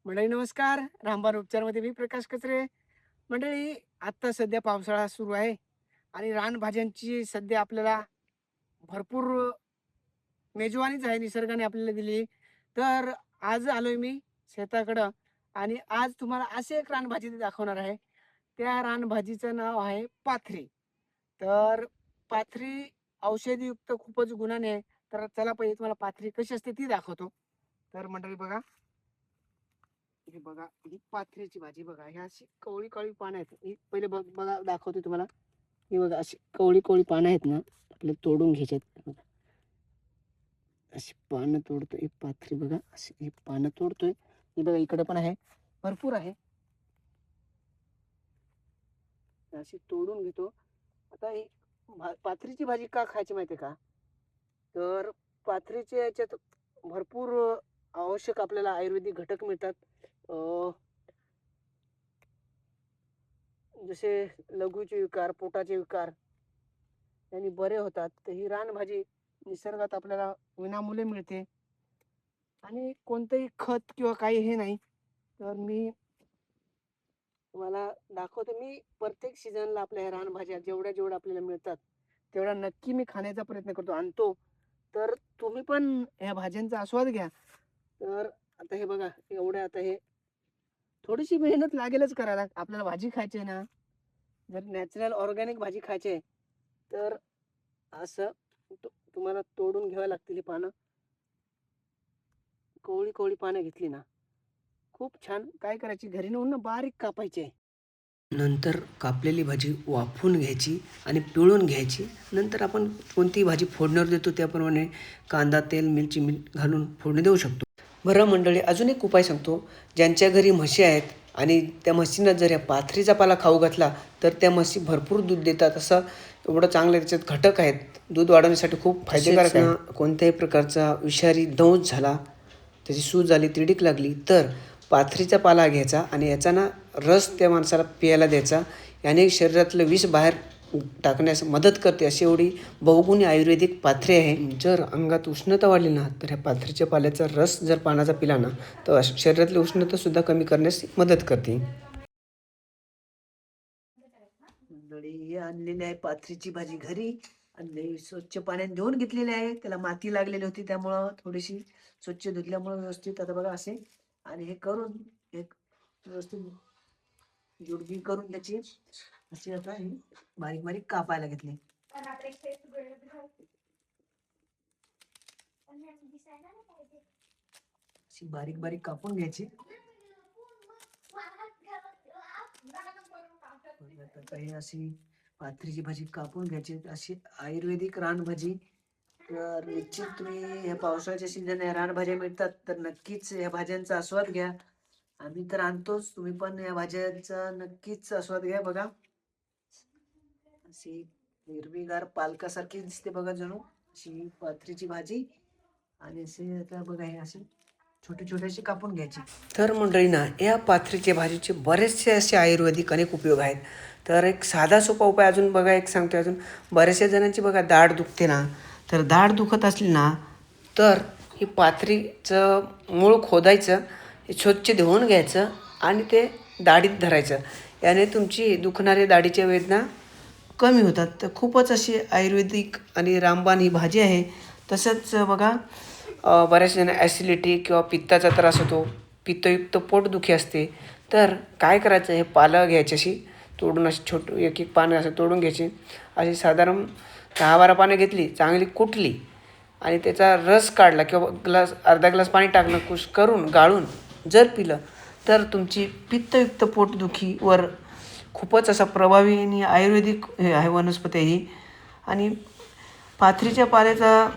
मंडळी नमस्कार. रामबाण उपचारमध्ये मी प्रकाश कचरे. मंडळी, आत्ता सध्या पावसाळा सुरू आहे आणि रानभाज्यांची सध्या आपल्याला भरपूर मेजवानीच आहे निसर्गाने आपल्याला दिली. तर आज आलोय मी शेताकडं आणि आज तुम्हाला असे एक रानभाजी दाखवणार आहे. त्या रानभाजीचं नाव आहे पाथरी. तर पाथरी औषधीयुक्त खूपच गुणाने आहे. तर चला पहिले तुम्हाला पाथरी कशी असते ती दाखवतो. तर मंडळी बघा, हे बघा, ही पाथरीची भाजी बघा. ह्या अशी कवळी कवळी पानं आहेत. ही पहिले बघा दाखवतो तुम्हाला. ही बघा अशी कवळी कवळी पानं आहेत ना, आपल्याला तोडून घ्यायची आहेत. बघा, अशी पानं तोडतोय. ही पाथरी बघा, अशी ही पानं तोडतोय. ही बघा इकडे पण आहे, भरपूर आहे. अशी तोडून घेतो. आता ही पाथरीची भाजी का खायची माहिती आहे का? तर पाथरीच्या याच्यात भरपूर आवश्यक आपल्याला आयुर्वेदिक घटक मिळतात. जसे लघवीचे विकार, पोटाचे विकार यांनी बरे होतात. तर ही रानभाजी निसर्गात आपल्याला विनामूल्य मिळते आणि कोणतंही खत किंवा काही हे नाही. तर मी तुम्हाला दाखवतो. मी प्रत्येक सीझनला आपल्या ह्या रानभाज्या जेवढ्या जेवढ्या आपल्याला मिळतात तेवढ्या नक्की मी खाण्याचा प्रयत्न करतो, आणतो. तर तुम्ही पण ह्या भाज्यांचा आस्वाद घ्या. तर आता हे बघा, एवढ्या आता हे थोडीशी मेहनत लागेलच करायला. आपल्याला भाजी खायची आहे ना, जर नॅचरल ऑर्गॅनिक भाजी खायची आहे तर असं तुम्हाला तोडून घ्यावं लागतील ही पानं. कोवळी कोवळी पानं घेतली ना, खूप छान. काय करायची, घरी नेऊन ना बारीक कापायची आहे. नंतर कापलेली भाजी वाफवून घ्यायची आणि पिळून घ्यायची. नंतर आपण कोणतीही भाजी फोडणीवर देतो त्याप्रमाणे कांदा, तेल, मिरची, मीठ घालून फोडणी देऊ शकतो. बरं मंडळी, अजून एक उपाय सांगतो. ज्यांच्या घरी म्हशी आहेत आणि त्या म्हशींना जर या पाथरीचा पाला खाऊ घातला तर त्या म्हशी भरपूर दूध देतात. असं एवढं चांगलं त्याच्यात घटक आहेत. दूध वाढवण्यासाठी खूप फायदेकारक आहे. कोणत्याही प्रकारचा विषारी दंश झाला, त्याची सूज झाली, तिडीक लागली तर पाथरीचा पाला घ्यायचा आणि याचा ना रस त्या माणसाला प्यायला द्यायचा. याने शरीरातलं विष बाहेर टाकण्यास मदत करते. अशी एवढी बहुगुणी आयुर्वेदिक पाथरी आहे. जर अंगात उष्णता वाढली ना तर ह्या पाथरीच्या पाल्याचा रस जर पानाचा पिला ना तर शरीरातली उष्णतासुद्धा कमी करण्यास मदत करते. मंडळी, आणलेली आहे पाथरीची भाजी घरी. आणली, स्वच्छ पाण्यात धुवून घेतलेली आहे. त्याला माती लागलेली होती त्यामुळं थोडीशी स्वच्छ धुतल्यामुळं व्यवस्थित आता बघा असे. आणि हे करून एक व्यवस्थित जुडगी करून त्याची अशी आता ही बारीक बारीक कापायला घेतली. अशी बारीक बारीक कापून घ्यायची. काही अशी पाथरीची भाजी कापून घ्यायची, अशी आयुर्वेदिक रानभाजी. तर निश्चित तुम्ही या पावसाळ्याच्या सीझन या रानभाज्या मिळतात तर नक्कीच या भाज्यांचा आस्वाद घ्या. आम्ही तर आणतोच, तुम्ही पण या भाज्यांचा नक्कीच आस्वाद घ्या. बघा, अशी हिरवीगार पालकासारखी दिसते बघा, जणू अशी पाथरीची भाजी. आणि असे आता बघा, हे असे छोटे छोटेसे कापून घ्यायचे. तर मंडळींना या पाथरीच्या भाजीचे बरेचसे असे आयुर्वेदिक अनेक उपयोग आहेत. तर एक साधा सोपा उपाय अजून बघा, एक सांगतो. अजून बऱ्याचशा जणांची बघा दाढ दुखते ना, तर दाढ दुखत असली ना तर ही पाथरीचं मूळ खोदायचं, हे स्वच्छ धुवून घ्यायचं आणि ते दाढीत धरायचं. याने तुमची दुखणारी दाढीच्या वेदना कमी होतात. तर खूपच अशी आयुर्वेदिक आणि रामबाण ही भाजी आहे. तसंच बघा, बऱ्याच जण ॲसिडिटी किंवा पित्ताचा त्रास होतो, पित्तयुक्त पोटदुखी असते. तर काय करायचं, हे पालं घ्यायची अशी तोडून, अशी एक एक पानं असं तोडून घ्यायची. अशी साधारण 10-12 पानं घेतली, चांगली कुटली आणि त्याचा रस काढला किंवा अर्धा ग्लास पाणी टाकलं, करून गाळून जर पिलं तर तुमची पित्तयुक्त पोटदुखीवर खूपच असा प्रभावी आणि आयुर्वेदिक हे आहे वनस्पती ही. आणि पाथरीच्या पाल्याचा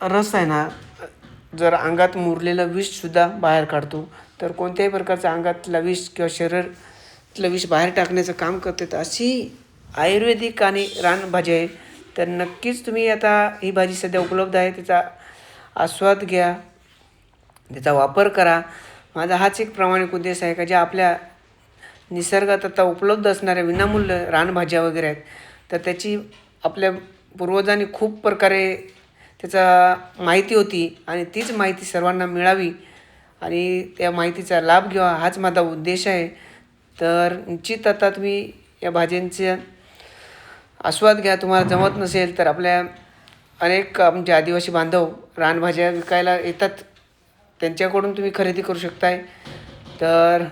रस आहे ना, जर अंगात मुरलेलं विषसुद्धा बाहेर काढतो. तर कोणत्याही प्रकारचं अंगातलं विष किंवा शरीरातलं विष बाहेर टाकण्याचं काम करते. तर अशी आयुर्वेदिक आणि रानभाजी आहे. तर नक्कीच तुम्ही आता ही भाजी सध्या उपलब्ध आहे, तिचा आस्वाद घ्या, त्याचा वापर करा. माझा हाच एक प्रामाणिक उद्देश आहे का ज्या आपल्या निसर्गात आता उपलब्ध असणाऱ्या विनामूल्य रानभाज्या वगैरे आहेत तर त्याची आपल्या पूर्वजांनी खूप प्रकारे त्याचा माहिती होती आणि तीच माहिती सर्वांना मिळावी आणि त्या माहितीचा लाभ घ्यावा हाच माझा उद्देश आहे. तर निश्चित आता तुम्ही या भाज्यांचे आस्वाद घ्या. तुम्हाला जमत नसेल तर आपल्या अनेक आमचे आदिवासी बांधव रानभाज्या विकायला येतात, त्यांच्याकडून तुम्ही खरेदी करू शकताय. तर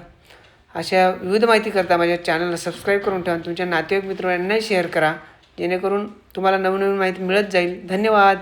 अशा विविध माहिती करता माझ्या चॅनलला सबस्क्राईब करून ठेवा. तुमच्या नातेवाईक मित्रांनाही शेअर करा, जेणेकरून तुम्हाला नवनवीन माहिती मिळत जाईल. धन्यवाद.